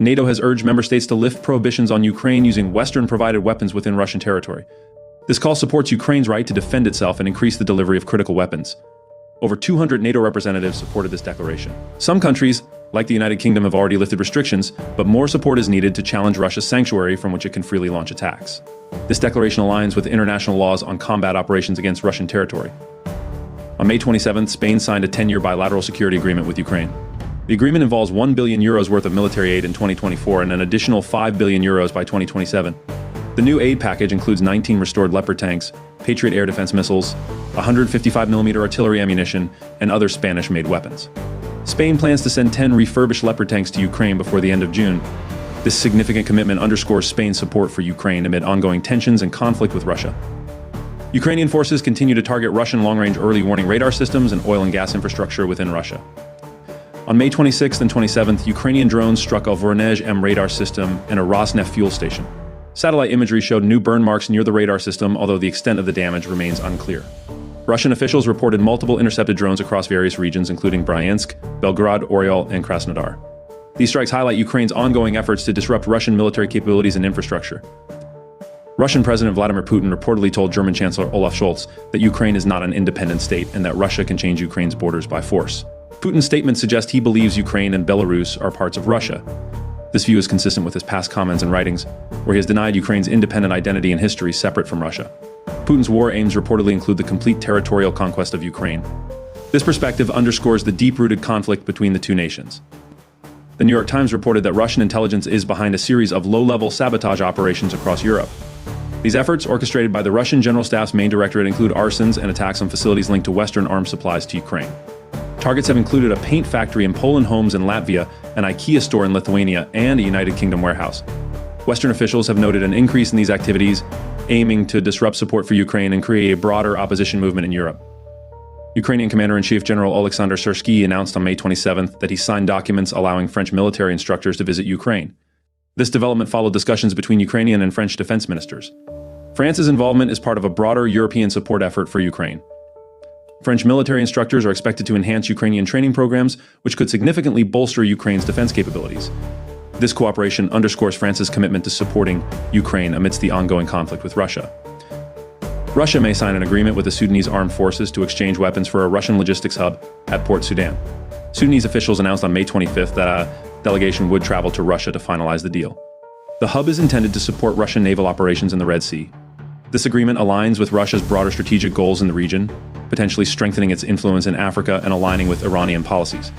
NATO has urged member states to lift prohibitions on Ukraine using Western-provided weapons within Russian territory. This call supports Ukraine's right to defend itself and increase the delivery of critical weapons. Over 200 NATO representatives supported this declaration. Some countries, like the United Kingdom, have already lifted restrictions, but more support is needed to challenge Russia's sanctuary from which it can freely launch attacks. This declaration aligns with international laws on combat operations against Russian territory. On May 27th, Spain signed a 10-year bilateral security agreement with Ukraine. The agreement involves €1 billion worth of military aid in 2024 and an additional €5 billion by 2027. The new aid package includes 19 restored Leopard tanks, Patriot air defense missiles, 155mm artillery ammunition, and other Spanish-made weapons. Spain plans to send 10 refurbished Leopard tanks to Ukraine before the end of June. This significant commitment underscores Spain's support for Ukraine amid ongoing tensions and conflict with Russia. Ukrainian forces continue to target Russian long-range early warning radar systems and oil and gas infrastructure within Russia. On May 26th and 27th, Ukrainian drones struck a Voronezh-M radar system and a Rosneft fuel station. Satellite imagery showed new burn marks near the radar system, although the extent of the damage remains unclear. Russian officials reported multiple intercepted drones across various regions, including Bryansk, Belgorod, Oryol, and Krasnodar. These strikes highlight Ukraine's ongoing efforts to disrupt Russian military capabilities and infrastructure. Russian President Vladimir Putin reportedly told German Chancellor Olaf Scholz that Ukraine is not an independent state and that Russia can change Ukraine's borders by force. Putin's statement suggests he believes Ukraine and Belarus are parts of Russia. This view is consistent with his past comments and writings, where he has denied Ukraine's independent identity and history separate from Russia. Putin's war aims reportedly include the complete territorial conquest of Ukraine. This perspective underscores the deep-rooted conflict between the two nations. The New York Times reported that Russian intelligence is behind a series of low-level sabotage operations across Europe. These efforts, orchestrated by the Russian General Staff's main directorate, include arsons and attacks on facilities linked to Western arms supplies to Ukraine. Targets have included a paint factory in Poland homes in Latvia, an IKEA store in Lithuania, and a United Kingdom warehouse. Western officials have noted an increase in these activities, aiming to disrupt support for Ukraine and create a broader opposition movement in Europe. Ukrainian Commander-in-Chief General Alexander Syrsky announced on May 27th that he signed documents allowing French military instructors to visit Ukraine. This development followed discussions between Ukrainian and French defense ministers. France's involvement is part of a broader European support effort for Ukraine. French military instructors are expected to enhance Ukrainian training programs, which could significantly bolster Ukraine's defense capabilities. This cooperation underscores France's commitment to supporting Ukraine amidst the ongoing conflict with Russia. Russia may sign an agreement with the Sudanese armed forces to exchange weapons for a Russian logistics hub at Port Sudan. Sudanese officials announced on May 25th that a delegation would travel to Russia to finalize the deal. The hub is intended to support Russian naval operations in the Red Sea. This agreement aligns with Russia's broader strategic goals in the region, potentially strengthening its influence in Africa and aligning with Iranian policies.